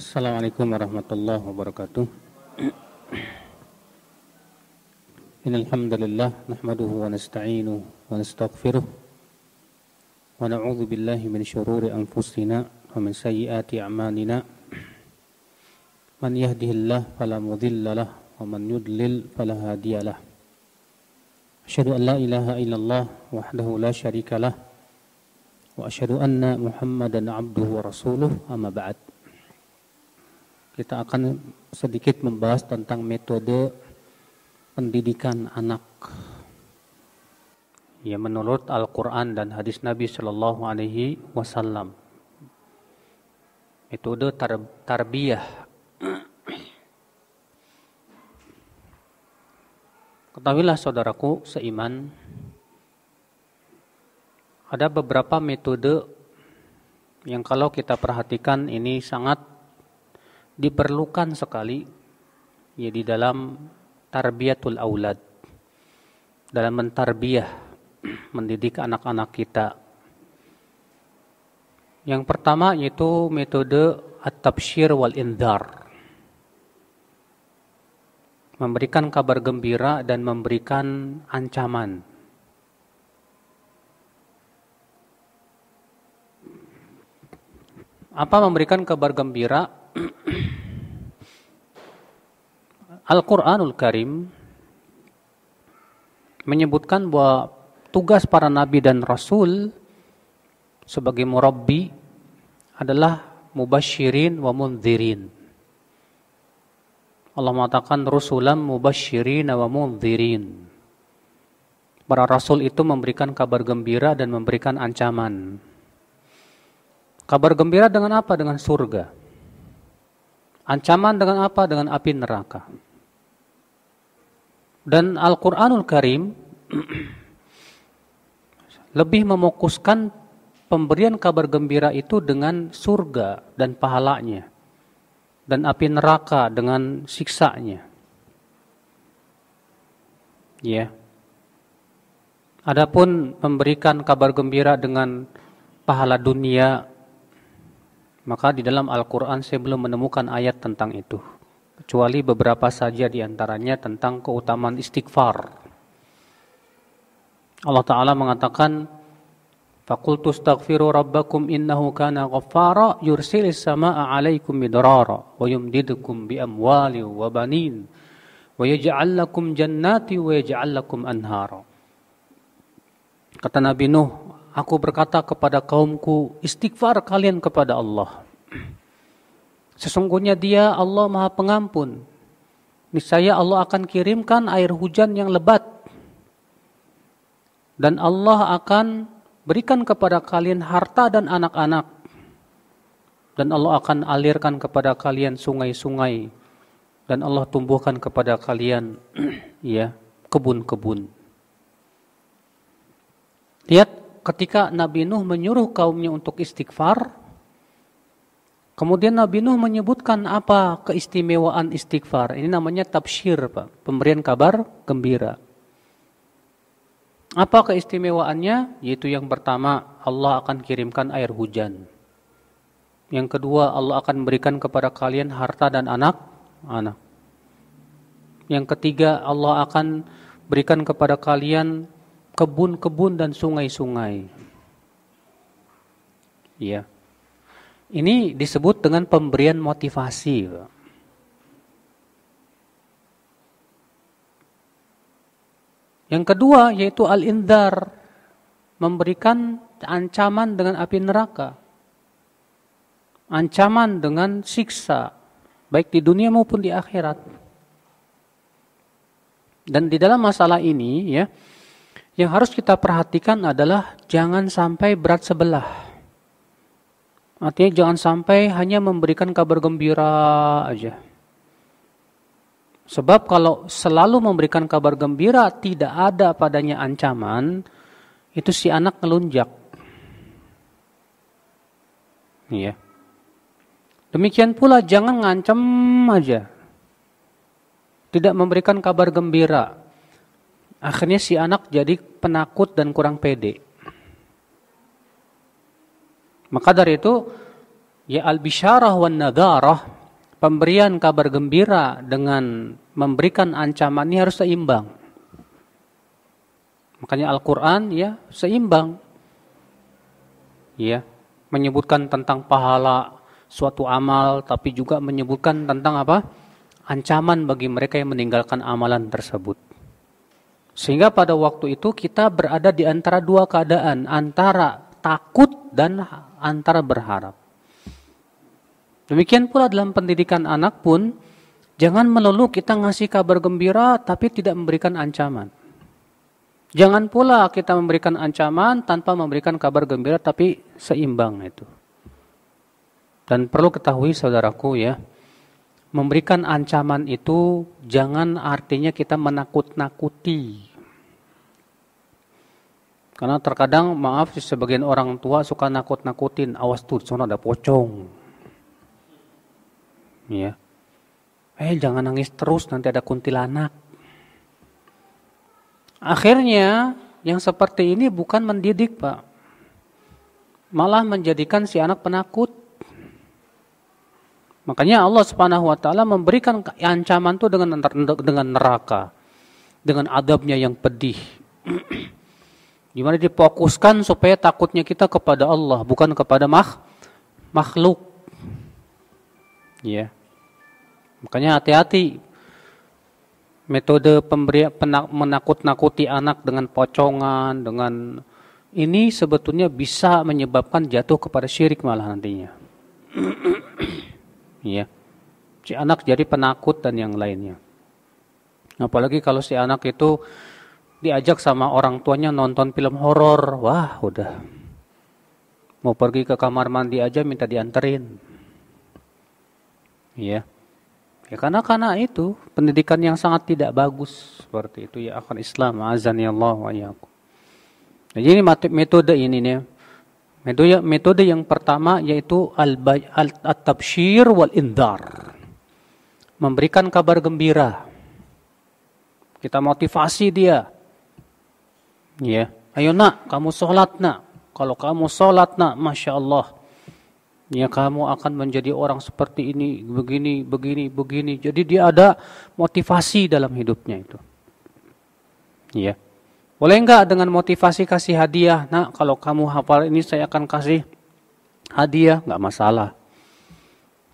Assalamualaikum warahmatullahi wabarakatuh. Innal hamdalillah nahmaduhu wa nasta'inuhu wa nastaghfiruh wa na'udzu billahi min shururi anfusina wa min sayyiati a'malina. Man yahdihillahu fala mudilla lahu wa man yudlil fala hadiya lahu. Asyhadu an la ilaha illallah wahdahu la syarika lah wa asyhadu anna Muhammadan abduhu wa rasuluh, amma ba'd. Kita akan sedikit membahas tentang metode pendidikan anak. Ya, menurut Al-Quran dan hadis Nabi Sallallahu Alaihi Wasallam. Metode tarbiyah. Ketahuilah saudaraku seiman, ada beberapa metode yang kalau kita perhatikan ini sangat diperlukan sekali ya di dalam tarbiyatul aulad, dalam mentarbiyah, mendidik anak-anak kita. Yang pertama yaitu metode at-tabsyir wal indhar, memberikan kabar gembira dan memberikan ancaman. Apa memberikan kabar gembira? Al-Quranul Karim menyebutkan bahwa tugas para nabi dan rasul sebagai murabbi adalah mubasyirin wa mundhirin. Allah mengatakan rusulan mubasyirin wa mundhirin. Para rasul itu memberikan kabar gembira dan memberikan ancaman. Kabar gembira dengan apa? Dengan surga. Ancaman dengan apa? Dengan api neraka. Dan Al-Quranul Karim lebih memokuskan pemberian kabar gembira itu dengan surga dan pahalanya, dan api neraka dengan siksanya. Ya. Adapun memberikan kabar gembira dengan pahala dunia, maka di dalam Al-Quran saya belum menemukan ayat tentang itu, kecuali beberapa saja di antaranya tentang keutamaan istighfar. Allah Ta'ala mengatakan, فَقُلْتُ اسْتَغْفِرُوا رَبَّكُمْ إِنَّهُ كَانَ غَفَّارًا يُرْسِلِ السَّمَاءَ عَلَيْكُمْ مِدْرَارًا وَيُمْدِدْكُمْ بِأَمْوَالٍ وَبَنِينَ وَيَجْعَلْ لَكُمْ جَنَّاتٍ وَيَجْعَلْ لَكُمْ أَنْهَارًا. Kata Nabi Nuh, aku berkata kepada kaumku, istighfar kalian kepada Allah. Sesungguhnya Dia Allah Maha Pengampun. Niscaya Allah akan kirimkan air hujan yang lebat. Dan Allah akan berikan kepada kalian harta dan anak-anak. Dan Allah akan alirkan kepada kalian sungai-sungai. Dan Allah tumbuhkan kepada kalian ya, kebun-kebun. Lihat, ketika Nabi Nuh menyuruh kaumnya untuk istighfar, kemudian Nabi Nuh menyebutkan apa keistimewaan istighfar. Ini namanya tabsyir, Pak, pemberian kabar gembira. Apa keistimewaannya? Yaitu yang pertama, Allah akan kirimkan air hujan. Yang kedua, Allah akan berikan kepada kalian harta dan anak-anak. Yang ketiga, Allah akan berikan kepada kalian kebun-kebun dan sungai-sungai. Ya. Ini disebut dengan pemberian motivasi. Yang kedua yaitu al-indhar, memberikan ancaman dengan api neraka. Ancaman dengan siksa, baik di dunia maupun di akhirat. Dan di dalam masalah ini ya, yang harus kita perhatikan adalah jangan sampai berat sebelah. Artinya jangan sampai hanya memberikan kabar gembira aja. Sebab kalau selalu memberikan kabar gembira, tidak ada padanya ancaman, itu si anak ngelunjak. Iya. Demikian pula jangan ngancam aja. Tidak memberikan kabar gembira. Akhirnya si anak jadi penakut dan kurang pede. Maka dari itu Ya al-bisyarah wan nadharah, pemberian kabar gembira dengan memberikan ancaman ini harus seimbang. Makanya Al-Qur'an ya seimbang. Ya, menyebutkan tentang pahala suatu amal, tapi juga menyebutkan tentang apa? Ancaman bagi mereka yang meninggalkan amalan tersebut. Sehingga pada waktu itu kita berada di antara dua keadaan, antara takut dan antara berharap. Demikian pula dalam pendidikan anak pun, jangan melulu kita ngasih kabar gembira tapi tidak memberikan ancaman. Jangan pula kita memberikan ancaman tanpa memberikan kabar gembira tapi seimbang itu. Dan perlu ketahui saudaraku ya, memberikan ancaman itu jangan artinya kita menakut-nakuti. Karena terkadang maaf sebagian orang tua suka nakut-nakutin, awas tuh di sana ada pocong. Ya. Jangan nangis terus nanti ada kuntilanak. Akhirnya yang seperti ini bukan mendidik, Pak. Malah menjadikan si anak penakut. Makanya Allah Subhanahu wa taala memberikan ancaman itu dengan neraka. Dengan adabnya yang pedih. Gimana difokuskan supaya takutnya kita kepada Allah, bukan kepada makhluk. Ya. Makanya hati-hati. Metode menakut-nakuti anak dengan pocongan, dengan ini sebetulnya bisa menyebabkan jatuh kepada syirik malah nantinya. Ya. Si anak jadi penakut dan yang lainnya. Apalagi kalau si anak itu diajak sama orang tuanya nonton film horor, wah udah. Mau pergi ke kamar mandi aja minta dianterin. Ya. Ya karena itu pendidikan yang sangat tidak bagus seperti itu ya akan Islam azani Allah wa iyyakum. Nah, jadi metode ini nih. Metode yang pertama yaitu at-tabsyir wal indar. Memberikan kabar gembira. Kita motivasi dia. Ya, ayo nak, kamu sholat nak. Kalau kamu sholat nak, Masya Allah. Ya kamu akan menjadi orang seperti ini, begini. Jadi dia ada motivasi dalam hidupnya itu. Ya. Boleh enggak dengan motivasi kasih hadiah? Nah, kalau kamu hafal ini saya akan kasih hadiah, enggak masalah.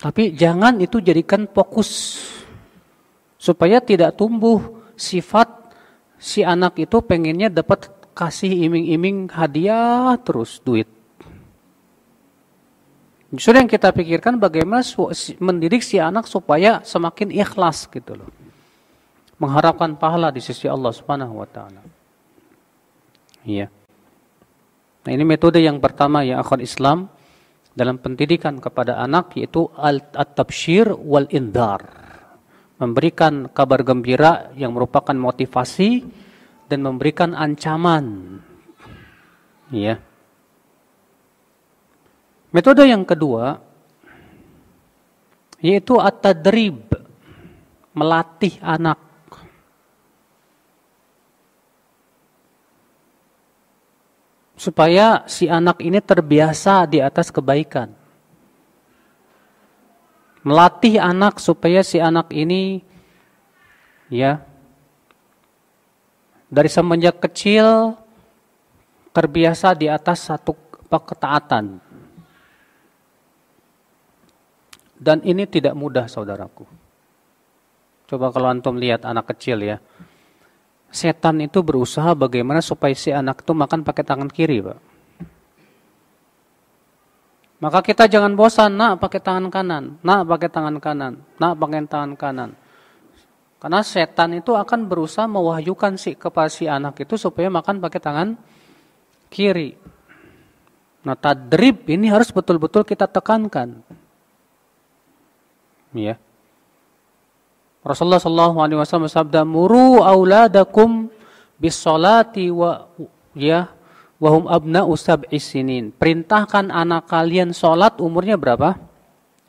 Tapi jangan itu jadikan fokus. Supaya tidak tumbuh sifat si anak itu pengennya dapat kasih iming-iming hadiah terus duit. Justru yang kita pikirkan bagaimana mendidik si anak supaya semakin ikhlas gitu loh. Mengharapkan pahala di sisi Allah Subhanahu wa taala. Iya. Nah, ini metode yang pertama ya akhwat Islam dalam pendidikan kepada anak yaitu at-tabsyir wal indar. Memberikan kabar gembira yang merupakan motivasi dan memberikan ancaman. Iya. Metode yang kedua yaitu at-tadrib, melatih anak. Supaya si anak ini terbiasa di atas kebaikan. Melatih anak supaya si anak ini ya dari semenjak kecil terbiasa di atas satu ketaatan. Dan ini tidak mudah saudaraku. Coba kalau antum lihat anak kecil ya. Setan itu berusaha bagaimana supaya si anak itu makan pakai tangan kiri, Pak. Maka kita jangan bosan, nak pakai tangan kanan, nak pakai tangan kanan, nak pakai tangan kanan. Karena setan itu akan berusaha mewahyukan kepada si anak itu supaya makan pakai tangan kiri. Nah, tadrib ini harus betul-betul kita tekankan. Ya. Rasulullah SAW bersabda, "Muru auladakum bis-sholati wa hum abna'u sab'i sinin." Perintahkan anak kalian salat umurnya berapa?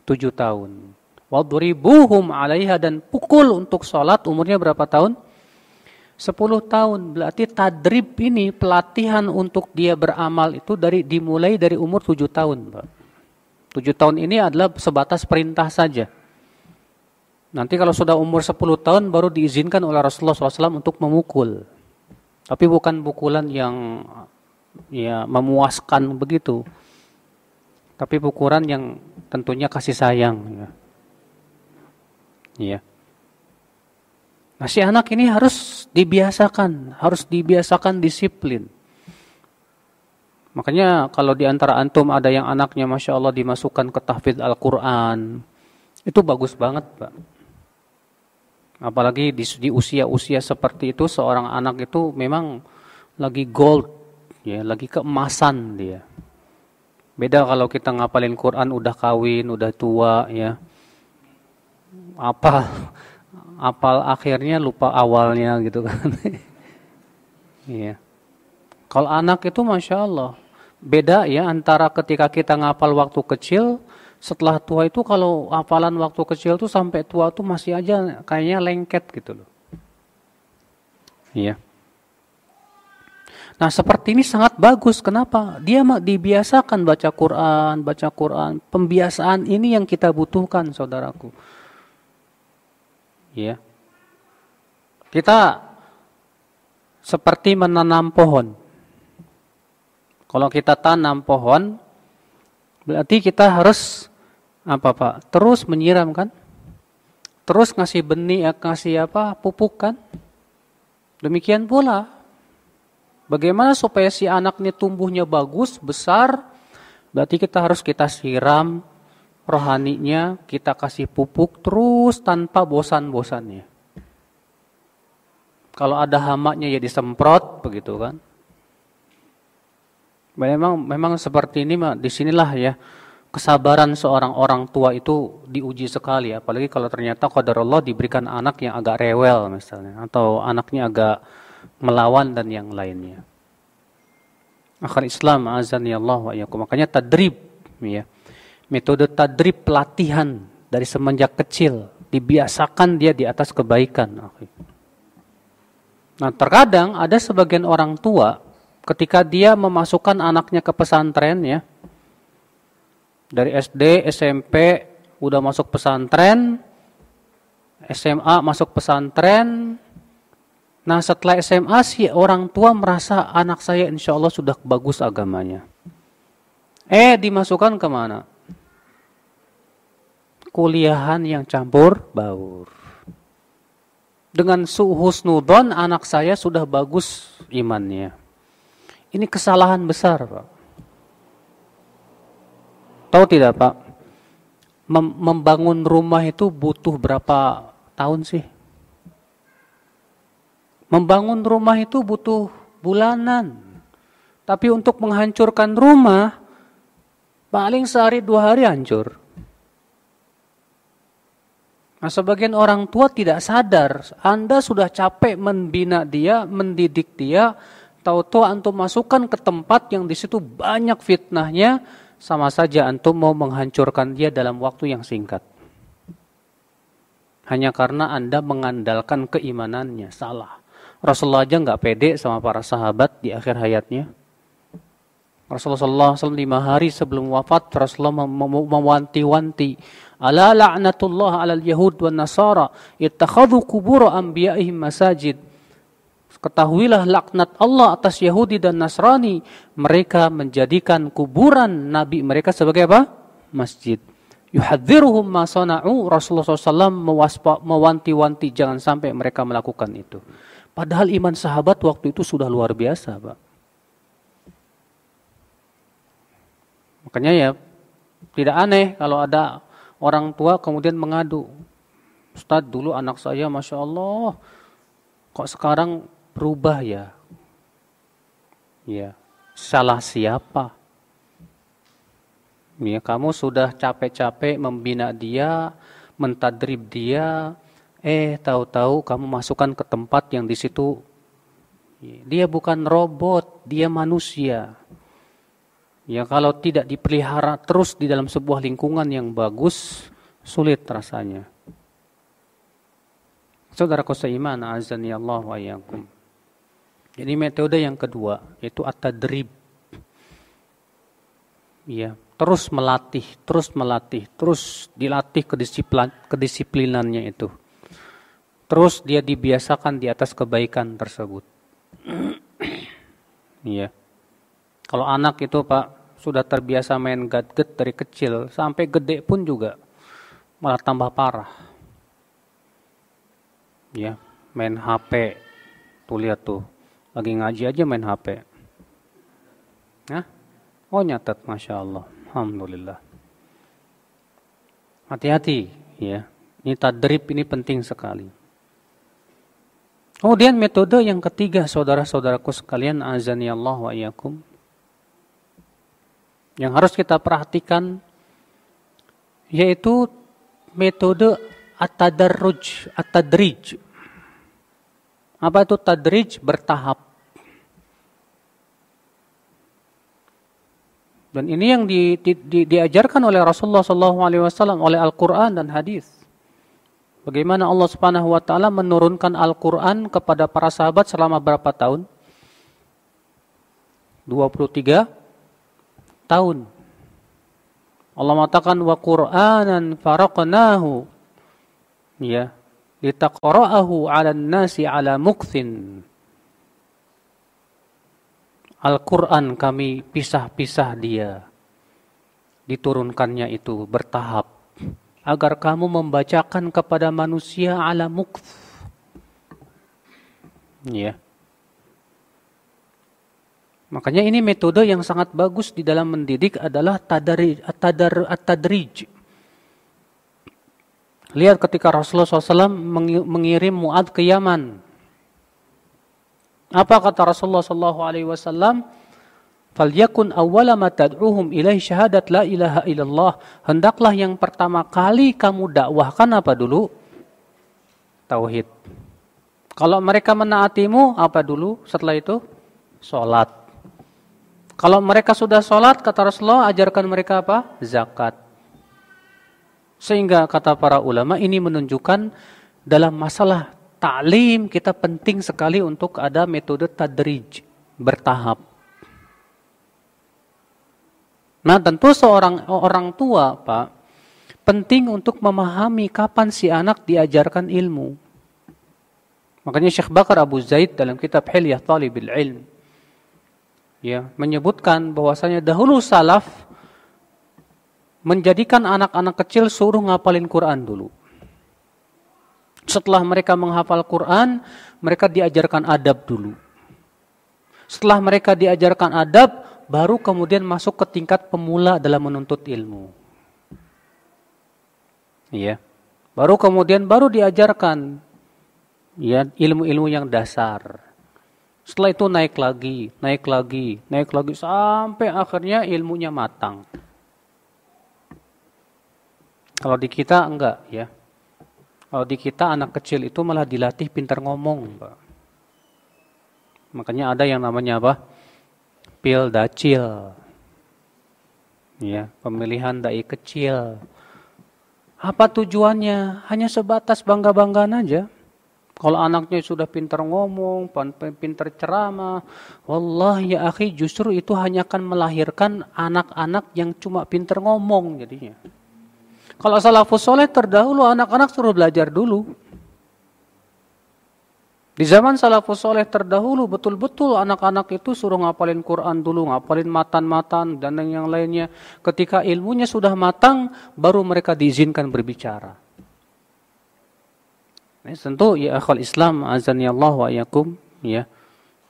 7 tahun. Wadribuhum 'alaiha, dan pukul untuk salat umurnya berapa tahun? 10 tahun. Berarti tadrib ini pelatihan untuk dia beramal itu dimulai dari umur 7 tahun, Pak. 7 tahun ini adalah sebatas perintah saja. Nanti kalau sudah umur 10 tahun baru diizinkan oleh Rasulullah SAW untuk memukul. Tapi bukan pukulan yang ya memuaskan begitu. Tapi pukulan yang tentunya kasih sayang. Ya. Nah, si anak ini harus dibiasakan disiplin. Makanya kalau di antara antum ada yang anaknya Masya Allah dimasukkan ke tahfidz Al-Quran, itu bagus banget, Pak. Apalagi di usia-usia seperti itu, seorang anak itu memang lagi gold, ya, lagi keemasan dia. Beda kalau kita ngapalin Quran udah kawin, udah tua, ya. Apal akhirnya lupa awalnya gitu kan. Iya. Kalau anak itu Masya Allah, beda ya antara ketika kita ngapal waktu kecil, setelah tua itu kalau hafalan waktu kecil tuh sampai tua tuh masih aja kayaknya lengket gitu loh. Iya. Nah seperti ini sangat bagus, kenapa? Dia dibiasakan baca Quran. Pembiasaan ini yang kita butuhkan saudaraku. Ya. Kita seperti menanam pohon. Kalau kita tanam pohon, berarti kita harus apa Pak? Terus menyiram kan? Terus ngasih benih, ngasih pupuk kan? Demikian pula. Bagaimana supaya si anak ini tumbuhnya bagus, besar? Berarti kita harus siram rohaninya, kita kasih pupuk terus tanpa bosan-bosannya. Kalau ada hamanya ya disemprot begitu kan. Memang seperti ini disinilah ya kesabaran seorang orang tua itu diuji sekali, apalagi kalau ternyata qadarullah diberikan anak yang agak rewel misalnya, atau anaknya agak melawan dan yang lainnya. Akhir Islam azani Allah wa iyyakum. Makanya tadrib ya. Metode tadrib pelatihan dari semenjak kecil, dibiasakan dia di atas kebaikan. Nah, terkadang ada sebagian orang tua ketika dia memasukkan anaknya ke pesantren ya. Dari SD, SMP udah masuk pesantren, SMA masuk pesantren. Nah, setelah SMA si orang tua merasa anak saya insya Allah sudah bagus agamanya. Dimasukkan kemana? Kuliahan yang campur baur. Dengan husnudzon anak saya sudah bagus imannya. Ini kesalahan besar, Pak. Tahu tidak, Pak? Membangun rumah itu butuh berapa tahun sih? Membangun rumah itu butuh bulanan. Tapi untuk menghancurkan rumah, paling sehari 2 hari hancur. Nah, sebagian orang tua tidak sadar, Anda sudah capek membina dia, mendidik dia, tahu-tahu antum masukkan ke tempat yang di situ banyak fitnahnya, sama saja antum mau menghancurkan dia dalam waktu yang singkat. Hanya karena Anda mengandalkan keimanannya, salah. Rasulullah aja nggak pede sama para sahabat di akhir hayatnya. Rasulullah SAW 5 hari sebelum wafat, Rasulullah mewanti-wanti, ala la'natullah alal yahud wan nasara ittakhadhu qubur anbiya'ihim masajid. Ketahuilah laknat Allah atas Yahudi dan Nasrani, mereka menjadikan kuburan nabi mereka sebagai apa? Masjid. Yuhadziruhum ma sana'u. Rasulullah SAW mewanti-wanti jangan sampai mereka melakukan itu. Padahal iman sahabat waktu itu sudah luar biasa, Pak. Makanya ya tidak aneh kalau ada orang tua kemudian mengadu, Ustaz dulu anak saya Masya Allah kok sekarang berubah ya. Ya, salah siapa? Ya, kamu sudah capek-capek membina dia, mentadrib dia, tahu-tahu kamu masukkan ke tempat yang di situ dia bukan robot, dia manusia. Ya, kalau tidak dipelihara terus di dalam sebuah lingkungan yang bagus, sulit rasanya. Saudaraku seiman, azani Allah wa iyyakum. Jadi metode yang kedua yaitu at-tadrib. Ya, terus melatih, terus dilatih kedisiplinannya itu. Terus dia dibiasakan di atas kebaikan tersebut. Iya. Kalau anak itu Pak sudah terbiasa main gadget dari kecil sampai gede pun juga malah tambah parah. Ya, main HP. Tuh lihat tuh, lagi ngaji aja main HP. Hah? Oh nyatet, Masya Allah. Alhamdulillah. Hati-hati ya. Ini tadrib ini penting sekali. Kemudian metode yang ketiga saudara-saudaraku sekalian, azani Allah wa iyyakum, yang harus kita perhatikan yaitu metode at-tadrij. Apa itu tadrij? Bertahap. Dan ini yang diajarkan oleh Rasulullah SAW, oleh Al-Quran dan hadis. Bagaimana Allah Subhanahu Wa Taala menurunkan Al-Quran kepada para sahabat selama berapa tahun? 23 tahun. Allah mengatakan wa Qur'anan faraqnahu, ya, litaqra'ahu 'alan nasi 'ala mukthin. Al-Quran kami pisah-pisah dia. Diturunkannya itu bertahap. Agar kamu membacakan kepada manusia ala mukth. Ya. Makanya ini metode yang sangat bagus di dalam mendidik adalah at-tadrij. Lihat ketika Rasulullah SAW mengirim Mu'adz ke Yaman. Apa kata Rasulullah SAW? Falyakun awwala ma tad'uhum ilaihi syahadat la ilaha illallah. Hendaklah yang pertama kali kamu dakwahkan apa dulu? Tauhid. Kalau mereka menaatimu, apa dulu setelah itu? Salat. Kalau mereka sudah salat, kata Rasulullah, ajarkan mereka apa? Zakat. Sehingga kata para ulama ini menunjukkan dalam masalah ta'lim kita penting sekali untuk ada metode tadrij, bertahap. Nah, tentu seorang orang tua, Pak, penting untuk memahami kapan si anak diajarkan ilmu. Makanya Syekh Bakar Abu Zaid dalam kitab Hilyah Thalibil Ilm ya, menyebutkan bahwasanya dahulu salaf menjadikan anak-anak kecil suruh ngapalin Quran dulu. Setelah mereka menghafal Quran, mereka diajarkan adab dulu. Setelah mereka diajarkan adab, baru kemudian masuk ke tingkat pemula dalam menuntut ilmu. Iya. Baru kemudian diajarkan ya ilmu-ilmu yang dasar. Setelah itu naik lagi sampai akhirnya ilmunya matang. Kalau di kita enggak ya. Kalau di kita anak kecil itu malah dilatih pintar ngomong, Pak. Makanya ada yang namanya apa? Pil dacil. Ya, pemilihan dai kecil. Apa tujuannya? Hanya sebatas bangga-banggaan aja. Kalau anaknya sudah pintar ngomong, pintar ceramah, wallahi ya akhi, justru itu hanya akan melahirkan anak-anak yang cuma pintar ngomong jadinya. Kalau salafus soleh terdahulu anak-anak suruh belajar dulu. Di zaman salafus soleh terdahulu betul-betul anak-anak itu suruh ngapalin Quran dulu, ngapalin matan-matan dan yang lainnya. Ketika ilmunya sudah matang, baru mereka diizinkan berbicara. Nah, tentu ya akhwal Islam azani Allah wa iyyakum ya.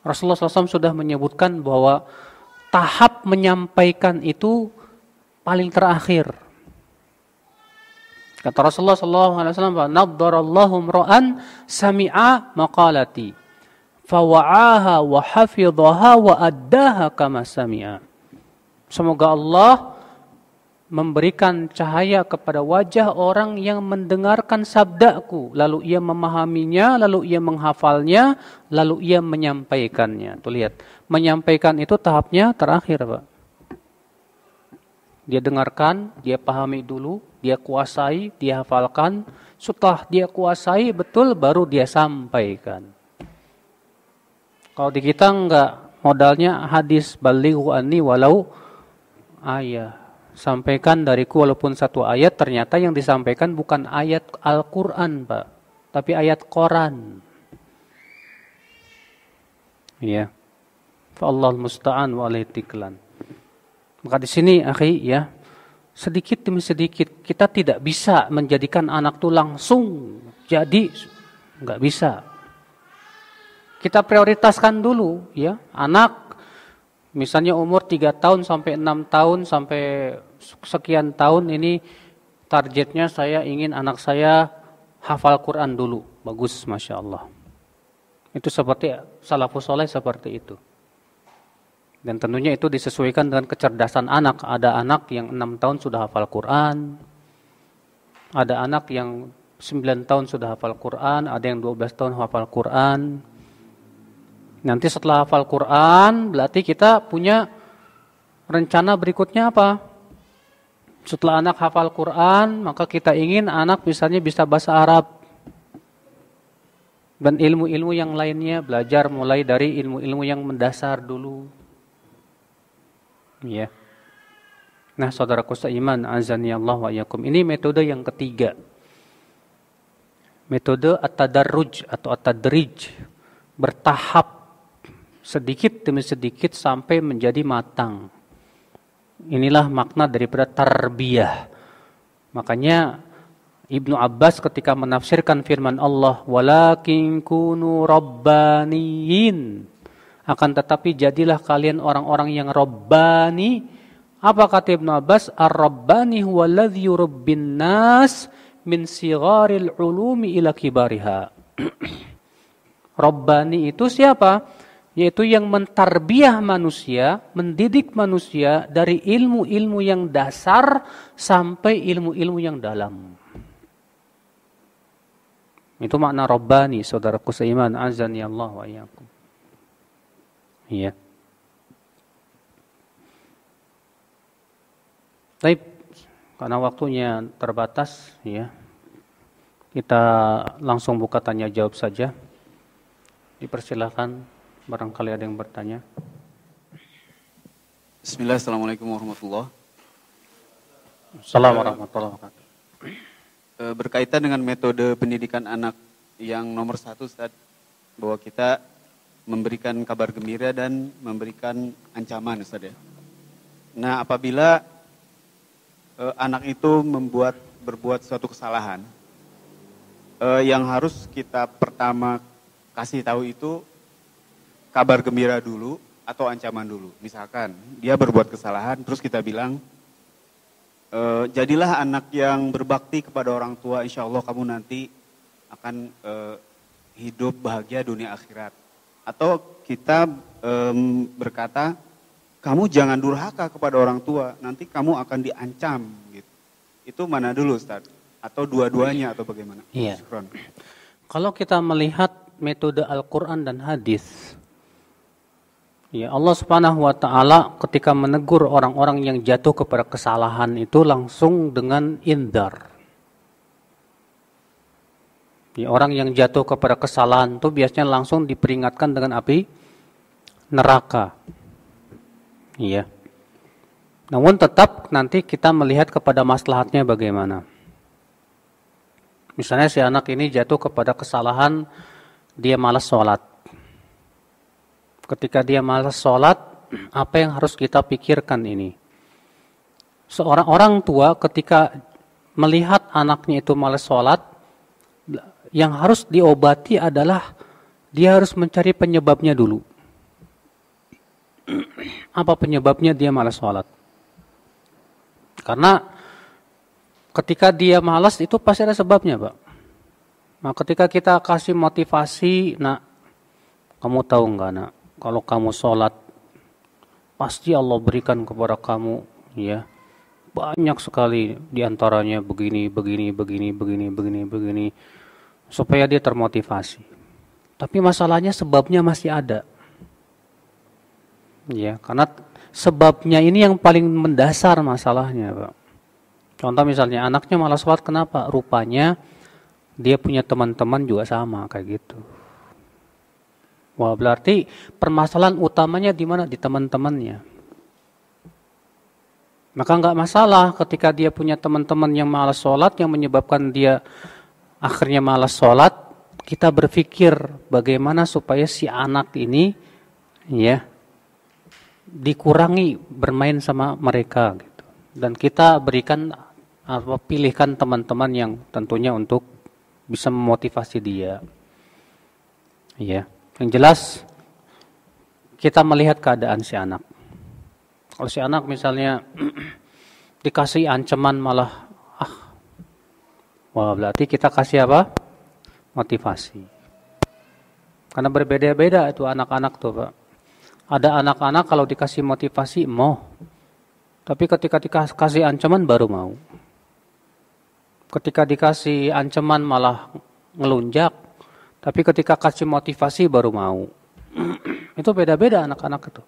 Rasulullah SAW sudah menyebutkan bahwa tahap menyampaikan itu paling terakhir. Kata Rasulullah SAW, "Naddarallahu imra'an sami'a maqalati, fawa'aha wa hafidhaha wa addaha kama sami'a." Semoga Allah memberikan cahaya kepada wajah orang yang mendengarkan sabdaku, lalu ia memahaminya, lalu ia menghafalnya, lalu ia menyampaikannya. Tuh lihat, menyampaikan itu tahapnya terakhir, Pak. Dia dengarkan, dia pahami dulu, dia kuasai, dia hafalkan. Setelah dia kuasai betul, baru dia sampaikan. Kalau di kita enggak, modalnya hadis balighu anni walau ayah. sampaikan dariku walaupun satu ayat, ternyata yang disampaikan bukan ayat Al-Quran, Pak, tapi ayat Quran. Ya. Fa'allahul musta'an wa alaihi tiklan. Maka di sini, akhi, ya, sedikit demi sedikit kita tidak bisa menjadikan anak itu langsung jadi, nggak bisa. Kita prioritaskan dulu, ya, anak misalnya umur 3 tahun sampai 6 tahun sampai sekian tahun ini targetnya saya ingin anak saya hafal Quran dulu. Bagus, Masya Allah. Itu seperti salafus soleh seperti itu. Dan tentunya itu disesuaikan dengan kecerdasan anak. Ada anak yang 6 tahun sudah hafal Quran. Ada anak yang 9 tahun sudah hafal Quran. Ada yang 12 tahun hafal Quran. Nanti setelah hafal Quran, berarti kita punya rencana berikutnya apa? Setelah anak hafal Quran, maka kita ingin anak misalnya bisa bahasa Arab. Dan ilmu-ilmu yang lainnya, belajar mulai dari ilmu-ilmu yang mendasar dulu. Ya. Nah, saudaraku seiman, azani Allah wa iyyakum. Ini metode yang ketiga. Metode at-tadarruj atau at-tadrij. Bertahap sedikit demi sedikit sampai menjadi matang. Inilah makna daripada tarbiyah. Makanya Ibnu Abbas ketika menafsirkan firman Allah, walakin kunu rabbaniyin, akan tetapi jadilah kalian orang-orang yang rabbani. Apa kata Ibnu Abbas? Ar-rabbani huwa alladhi yurabbin nas min sigharil ulumi ila kibariha. Rabbani itu siapa? Yaitu yang mentarbiyah manusia, mendidik manusia dari ilmu-ilmu yang dasar sampai ilmu-ilmu yang dalam. Itu makna rabbani, saudaraku seiman, azani Allah wa iyyakum. Iya. Baik, karena waktunya terbatas, ya. Kita langsung buka tanya jawab saja. Dipersilakan, barangkali ada yang bertanya. Bismillah, assalamualaikum warahmatullahi wabarakatuh. Assalamualaikum warahmatullahi wabarakatuh. Berkaitan dengan metode pendidikan anak yang nomor 1, Ustaz, bahwa kita memberikan kabar gembira dan memberikan ancaman, Ustaz, ya. Nah, apabila anak itu berbuat suatu kesalahan, yang harus kita pertama kasih tahu itu kabar gembira dulu atau ancaman dulu. Misalkan dia berbuat kesalahan, terus kita bilang, jadilah anak yang berbakti kepada orang tua, insya Allah kamu nanti akan hidup bahagia dunia akhirat. Atau kita berkata, kamu jangan durhaka kepada orang tua, nanti kamu akan diancam. Gitu. Itu mana dulu, Ustaz? Atau dua-duanya atau bagaimana? Iya. Kalau kita melihat metode Al-Quran dan hadis, ya, Allah Subhanahu wa Ta'ala ketika menegur orang-orang yang jatuh kepada kesalahan itu langsung dengan indar. Ya, orang yang jatuh kepada kesalahan itu biasanya langsung diperingatkan dengan api neraka. Iya. Namun tetap nanti kita melihat kepada maslahatnya bagaimana. Misalnya si anak ini jatuh kepada kesalahan, dia malas sholat. Ketika dia malas sholat, apa yang harus kita pikirkan ini? Seorang orang tua ketika melihat anaknya itu malas sholat, yang harus diobati adalah dia harus mencari penyebabnya dulu. Apa penyebabnya dia malas sholat? Karena ketika dia malas itu pasti ada sebabnya, Pak. Nah, ketika kita kasih motivasi, nak, kamu tahu enggak, nak, kalau kamu sholat pasti Allah berikan kepada kamu, ya, banyak sekali diantaranya begini, supaya dia termotivasi. Tapi masalahnya sebabnya masih ada. Ya, karena sebabnya ini yang paling mendasar masalahnya, Pak. Contoh misalnya anaknya malas sholat, kenapa? Rupanya dia punya teman-teman juga sama kayak gitu. Wah, berarti permasalahan utamanya di mana? Di teman-temannya. Maka nggak masalah ketika dia punya teman-teman yang malas sholat, yang menyebabkan dia akhirnya malas sholat, kita berpikir bagaimana supaya si anak ini ya dikurangi bermain sama mereka gitu. Dan kita berikan pilihkan teman-teman yang tentunya untuk bisa memotivasi dia. Ya, yang jelas kita melihat keadaan si anak. Kalau si anak misalnya dikasih ancaman malah wah berarti kita kasih apa? Motivasi. Karena berbeda-beda itu anak-anak tuh, Pak. Ada anak-anak kalau dikasih motivasi mau. Tapi ketika dikasih ancaman baru mau. Ketika dikasih ancaman malah ngelunjak. Tapi ketika kasih motivasi baru mau. Itu beda-beda anak-anak itu.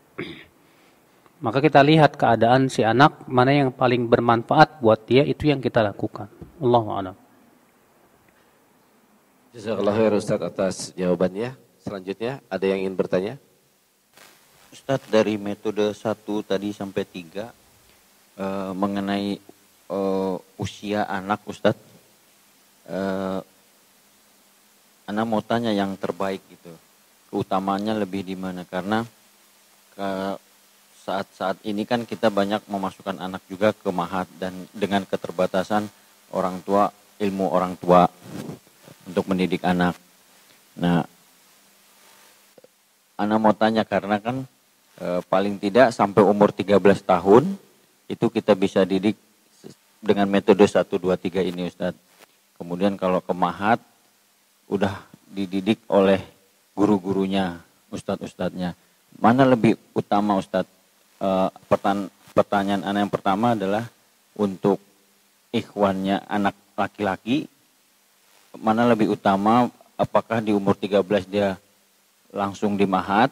Maka kita lihat keadaan si anak, mana yang paling bermanfaat buat dia, itu yang kita lakukan. Allahu a'lam. Jazakallahu khair Ustaz atas jawabannya. Selanjutnya ada yang ingin bertanya? Ustaz, dari metode 1 tadi sampai 3 mengenai usia anak, Ustaz, Ana mau tanya yang terbaik gitu. Keutamanya lebih di mana? Karena saat-saat ini kan kita banyak memasukkan anak juga ke mahat, dan dengan keterbatasan orang tua, ilmu orang tua untuk mendidik anak. Nah, Ana mau tanya karena kan paling tidak sampai umur 13 tahun itu kita bisa didik dengan metode 1, 2, 3 ini, Ustadz. Kemudian kalau ke mahat udah dididik oleh guru-gurunya, ustadz-ustadznya. Mana lebih utama, Ustadz? Pertanyaan Ana yang pertama adalah untuk ikhwannya anak laki-laki, mana lebih utama, apakah di umur 13 dia langsung di mahat,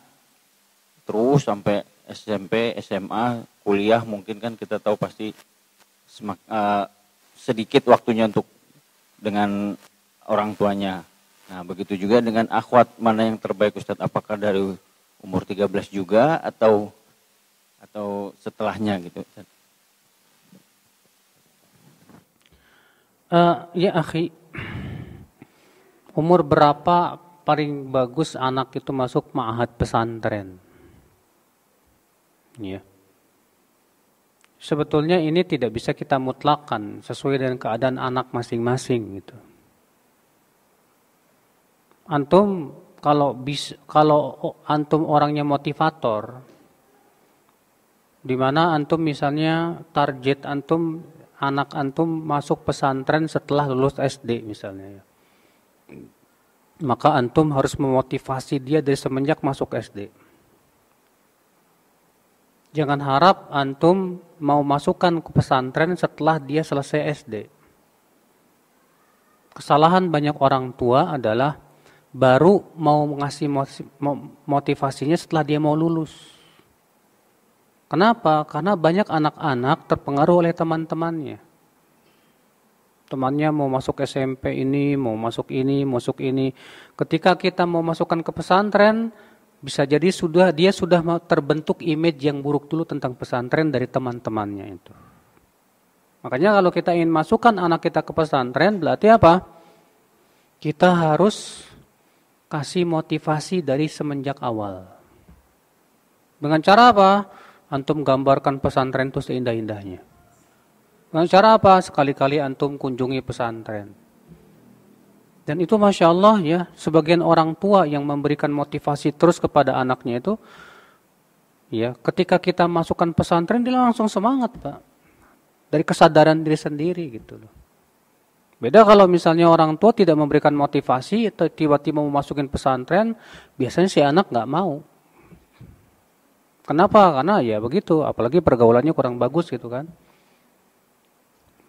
terus sampai SMP, SMA, kuliah, mungkin kan kita tahu pasti sedikit waktunya untuk dengan orang tuanya. Nah, begitu juga dengan akhwat, mana yang terbaik, Ustadz? Apakah dari umur 13 juga atau setelahnya gitu, Ustadz? Ya akhi, umur berapa paling bagus anak itu masuk ma'had pesantren? Ya. Sebetulnya ini tidak bisa kita mutlakkan sesuai dengan keadaan anak masing-masing gitu. Antum kalau antum orangnya motivator, di mana antum misalnya target antum anak antum masuk pesantren setelah lulus SD misalnya, maka antum harus memotivasi dia dari semenjak masuk SD. Jangan harap antum mau masukkan ke pesantren setelah dia selesai SD. Kesalahan banyak orang tua adalah baru mau ngasih motivasinya setelah dia mau lulus. Kenapa? Karena banyak anak-anak terpengaruh oleh teman-temannya. Temannya mau masuk SMP ini, mau masuk ini, masuk ini. Ketika kita mau masukkan ke pesantren, bisa jadi dia sudah terbentuk image yang buruk dulu tentang pesantren dari teman-temannya itu. Makanya kalau kita ingin masukkan anak kita ke pesantren, berarti apa? Kita harus kasih motivasi dari semenjak awal. Dengan cara apa? Antum gambarkan pesantren itu seindah-indahnya. Dengan cara apa? Sekali-kali antum kunjungi pesantren. Dan itu Masya Allah ya, sebagian orang tua yang memberikan motivasi terus kepada anaknya itu, ya ketika kita masukkan pesantren dia langsung semangat, Pak. Dari kesadaran diri sendiri gitu loh. Beda kalau misalnya orang tua tidak memberikan motivasi, atau tiba-tiba mau masukin pesantren, biasanya si anak nggak mau. Kenapa? Karena ya begitu, apalagi pergaulannya kurang bagus gitu kan.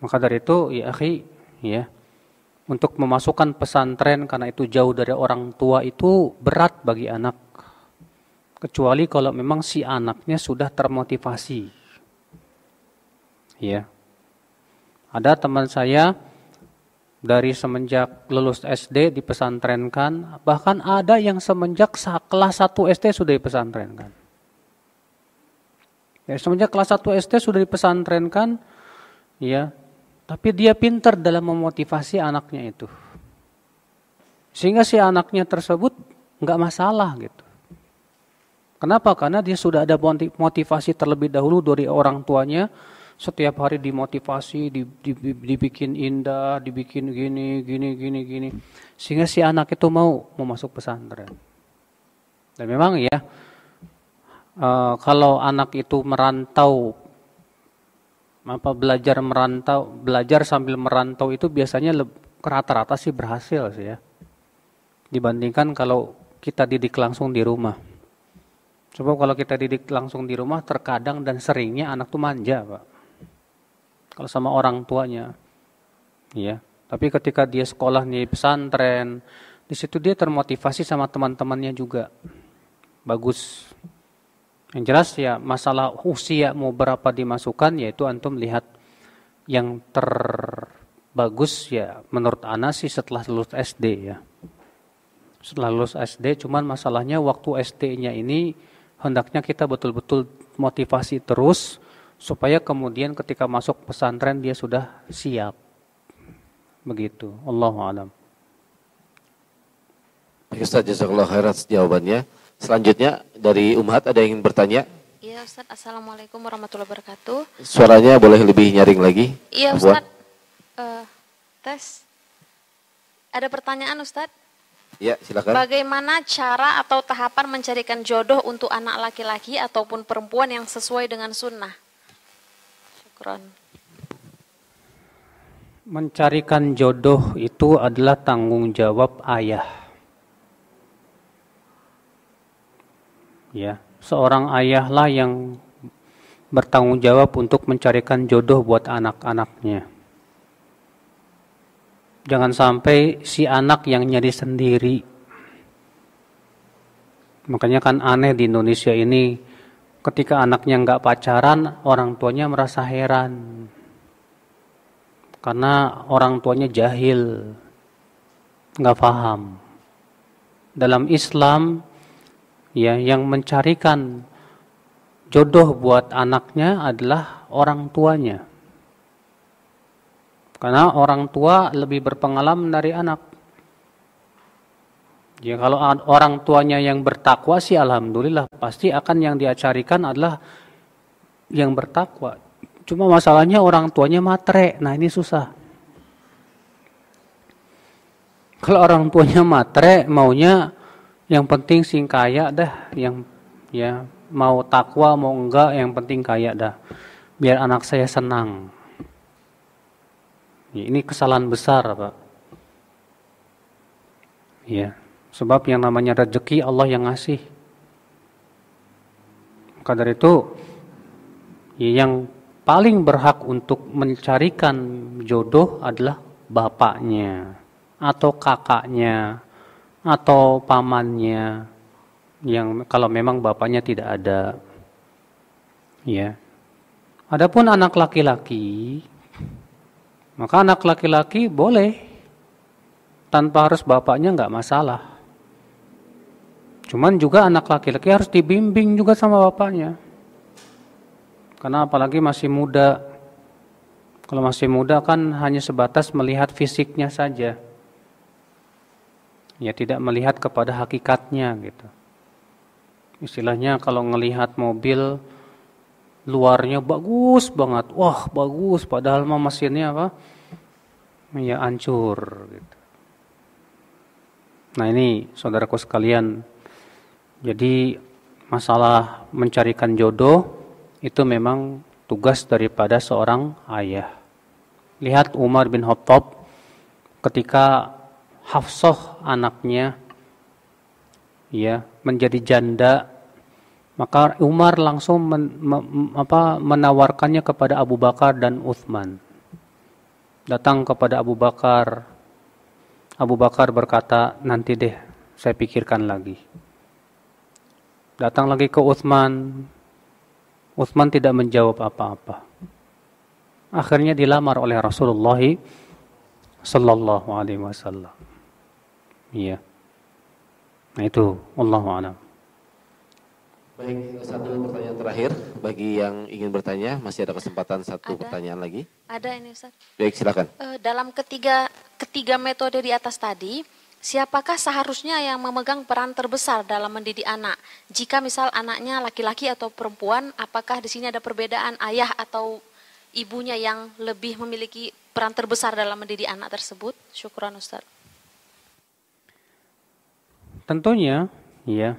Maka dari itu ya akhi, ya untuk memasukkan pesantren karena itu jauh dari orang tua itu berat bagi anak. Kecuali kalau memang si anaknya sudah termotivasi. Ya. Ada teman saya dari semenjak lulus SD dipesantrenkan, bahkan ada yang semenjak kelas 1 SD sudah dipesantrenkan. Ya, semenjak kelas 1 SD sudah dipesantrenkan, ya, tapi dia pintar dalam memotivasi anaknya itu. Sehingga si anaknya tersebut nggak masalah gitu. Kenapa? Karena dia sudah ada motivasi terlebih dahulu dari orang tuanya. Setiap hari dimotivasi, dibikin indah, dibikin gini. Sehingga si anak itu mau masuk pesantren. Dan memang ya, kalau anak itu merantau, belajar sambil merantau itu biasanya rata-rata sih berhasil sih ya. Dibandingkan kalau kita didik langsung di rumah. Sebab kalau kita didik langsung di rumah, terkadang dan seringnya anak tuh manja, Pak. Kalau sama orang tuanya, ya. Tapi ketika dia sekolah di pesantren, di situ dia termotivasi sama teman-temannya juga. Bagus. Yang jelas ya, masalah usia mau berapa dimasukkan, yaitu antum lihat yang terbagus ya. Menurut ana sih setelah lulus SD ya. Setelah lulus SD, cuman masalahnya waktu SD-nya ini hendaknya kita betul-betul motivasi terus supaya kemudian ketika masuk pesantren dia sudah siap. Begitu. Allahu a'lam. Ustaz, jazakallah khairan jawabannya. Selanjutnya dari Umhat ada yang ingin bertanya? Iya Ustaz, Assalamualaikum warahmatullahi wabarakatuh. Suaranya boleh lebih nyaring lagi? Iya Ustaz, tes. Ada pertanyaan Ustaz? Ya, silakan. Bagaimana cara atau tahapan mencarikan jodoh untuk anak laki-laki ataupun perempuan yang sesuai dengan sunnah? Syukron. Mencarikan jodoh itu adalah tanggung jawab ayah. Ya, seorang ayahlah yang bertanggung jawab untuk mencarikan jodoh buat anak-anaknya. Jangan sampai si anak yang nyari sendiri. Makanya kan aneh di Indonesia ini, ketika anaknya nggak pacaran, orang tuanya merasa heran. Karena orang tuanya jahil, nggak paham. Dalam Islam, ya, yang mencarikan jodoh buat anaknya adalah orang tuanya. Karena orang tua lebih berpengalaman dari anak. Ya, kalau orang tuanya yang bertakwa sih alhamdulillah, pasti akan yang dia carikan adalah yang bertakwa. Cuma masalahnya orang tuanya matre, nah ini susah. Kalau orang tuanya matre, maunya yang penting sing kaya dah, yang ya mau takwa mau enggak, yang penting kaya dah. Biar anak saya senang. Ya, ini kesalahan besar, Pak. Ya, sebab yang namanya rezeki Allah yang ngasih. Maka dari itu, ya, yang paling berhak untuk mencarikan jodoh adalah bapaknya, atau kakaknya, atau pamannya, yang kalau memang bapaknya tidak ada. Ya. Adapun anak laki-laki, maka anak laki-laki boleh tanpa harus bapaknya, nggak masalah. Cuman juga anak laki-laki harus dibimbing juga sama bapaknya. Karena apalagi masih muda. Kalau masih muda kan hanya sebatas melihat fisiknya saja. Ya, tidak melihat kepada hakikatnya gitu. Istilahnya kalau ngelihat mobil luarnya bagus banget, wah bagus, padahal mah mesinnya apa? Ya hancur gitu. Nah ini saudaraku sekalian, jadi masalah mencarikan jodoh itu memang tugas daripada seorang ayah. Lihat Umar bin Khattab ketika Hafsah anaknya ya menjadi janda, maka Umar langsung menawarkannya kepada Abu Bakar dan Utsman. Datang kepada Abu Bakar. Abu Bakar berkata, nanti deh saya pikirkan lagi. Datang lagi ke Utsman. Utsman tidak menjawab apa-apa. Akhirnya dilamar oleh Rasulullah sallallahu alaihi wasallam. Iya. Nah itu, wallahu a'lam. Baik, satu pertanyaan terakhir bagi yang ingin bertanya, masih ada kesempatan satu Ada. pertanyaan lagi. Ada ini Ustaz. Baik, silakan. Dalam ketiga metode di atas tadi, siapakah seharusnya yang memegang peran terbesar dalam mendidik anak? Jika misal anaknya laki-laki atau perempuan, apakah di sini ada perbedaan ayah atau ibunya yang lebih memiliki peran terbesar dalam mendidik anak tersebut? Syukran Ustaz. Tentunya, ya,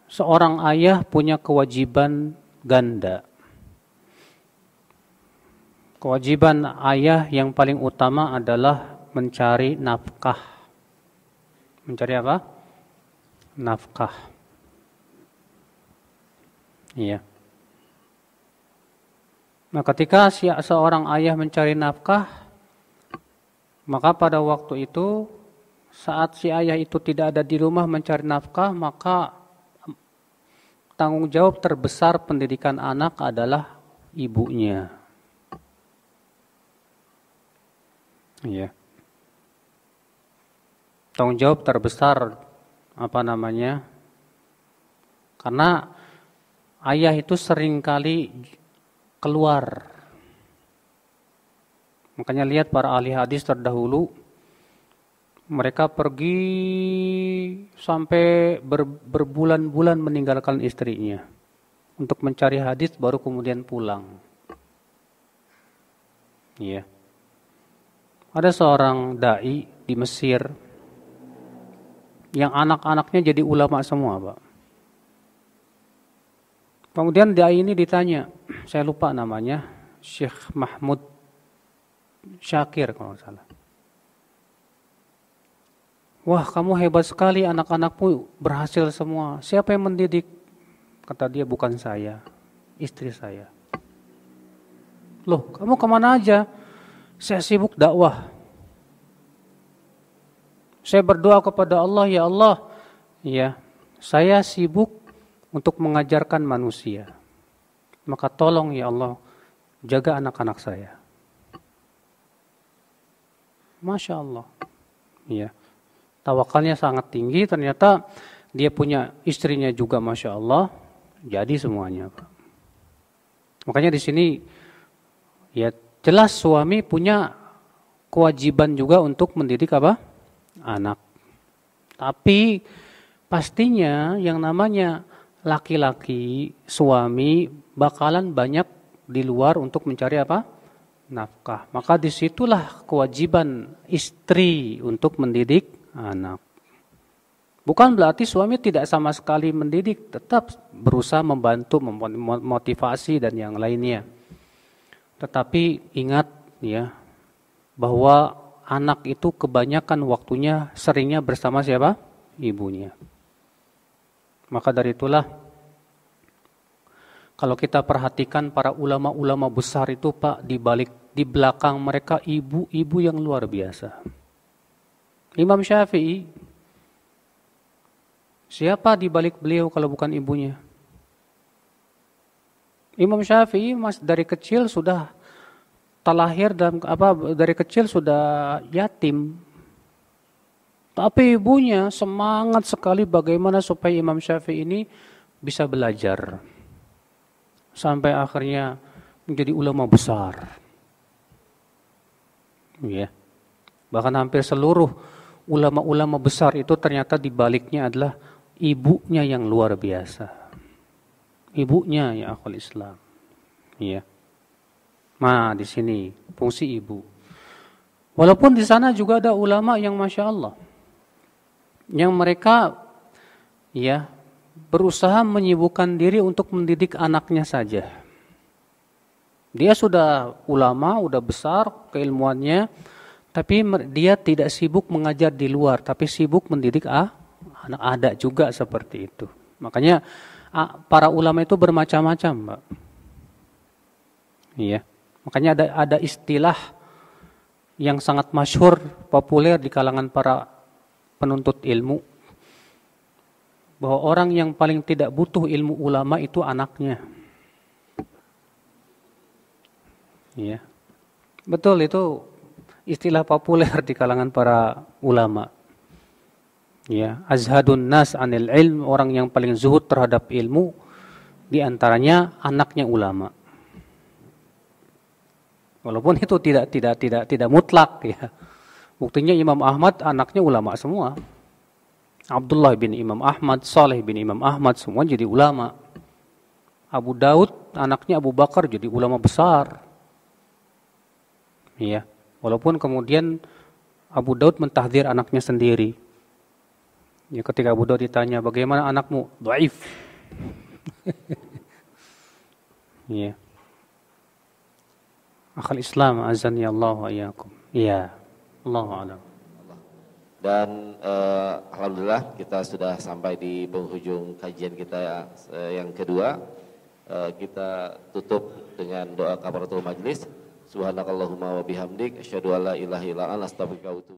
seorang ayah punya kewajiban ganda. Kewajiban ayah yang paling utama adalah mencari nafkah. Mencari apa? Nafkah. Iya. Nah, ketika seorang ayah mencari nafkah, maka pada waktu itu, saat si ayah itu tidak ada di rumah mencari nafkah, maka tanggung jawab terbesar pendidikan anak adalah ibunya. Iya. Tanggung jawab terbesar karena ayah itu seringkali keluar. Makanya lihat para ahli hadis terdahulu, mereka pergi sampai berbulan-bulan meninggalkan istrinya untuk mencari hadis, baru kemudian pulang. Iya. Ada seorang dai di Mesir yang anak-anaknya jadi ulama semua, Pak. Kemudian dai ini ditanya, saya lupa namanya, Syekh Mahmud Syakir kalau nggak salah. Wah, kamu hebat sekali, anak-anakmu berhasil semua. Siapa yang mendidik? Kata dia, bukan saya, istri saya. Loh, kamu kemana aja? Saya sibuk dakwah. Saya berdoa kepada Allah, ya Allah, ya, saya sibuk untuk mengajarkan manusia. Maka tolong ya Allah, jaga anak-anak saya. Masya Allah. Ya. Tawakalnya sangat tinggi, ternyata dia punya istrinya juga Masya Allah, jadi semuanya, Pak. Makanya di sini ya jelas suami punya kewajiban juga untuk mendidik apa? Anak. Tapi pastinya yang namanya laki-laki, suami bakalan banyak di luar untuk mencari apa? Nafkah. Maka disitulah kewajiban istri untuk mendidik anak. Bukan berarti suami tidak sama sekali mendidik, tetap berusaha membantu, memotivasi dan yang lainnya. Tetapi ingat ya, bahwa anak itu kebanyakan waktunya seringnya bersama siapa? Ibunya. Maka dari itulah kalau kita perhatikan para ulama-ulama besar itu, Pak, di belakang mereka ibu-ibu yang luar biasa. Imam Syafi'i, siapa di balik beliau kalau bukan ibunya? Imam Syafi'i dari kecil sudah terlahir dan dari kecil sudah yatim. Tapi ibunya semangat sekali bagaimana supaya Imam Syafi'i ini bisa belajar. Sampai akhirnya menjadi ulama besar. Ya. Bahkan hampir seluruh ulama-ulama besar itu ternyata di baliknya adalah ibunya yang luar biasa. Ibunya ya akhwal Islam. Ya. Nah, di sini fungsi ibu. Walaupun di sana juga ada ulama yang Masya Allah, yang mereka ya berusaha menyibukkan diri untuk mendidik anaknya saja. Dia sudah ulama, udah besar keilmuannya, tapi dia tidak sibuk mengajar di luar, tapi sibuk mendidik anak. Ada juga seperti itu. Makanya para ulama itu bermacam-macam, Mbak. Iya. Makanya ada istilah yang sangat masyhur, populer di kalangan para penuntut ilmu, bahwa orang yang paling tidak butuh ilmu ulama itu anaknya. Iya. Betul, itu istilah populer di kalangan para ulama. Ya, azhadun nas anil ilm, orang yang paling zuhud terhadap ilmu, di antaranya anaknya ulama. Walaupun itu tidak mutlak ya. Buktinya Imam Ahmad anaknya ulama semua. Abdullah bin Imam Ahmad, Saleh bin Imam Ahmad, semua jadi ulama. Abu Daud anaknya Abu Bakar jadi ulama besar. Ya, walaupun kemudian Abu Daud mentahdzir anaknya sendiri. Ya, ketika Abu Daud ditanya, bagaimana anakmu? Dhaif. Ya. Akhal Islam azani Allah wa iyyakum. Iya. Allahu a'lam. Dan alhamdulillah kita sudah sampai di penghujung kajian kita yang kedua. Kita tutup dengan doa kafaratul majlis. Subhanakallahumma wa bihamdik asyhadu an la ilaha illa anta astaghfiruka wa atubu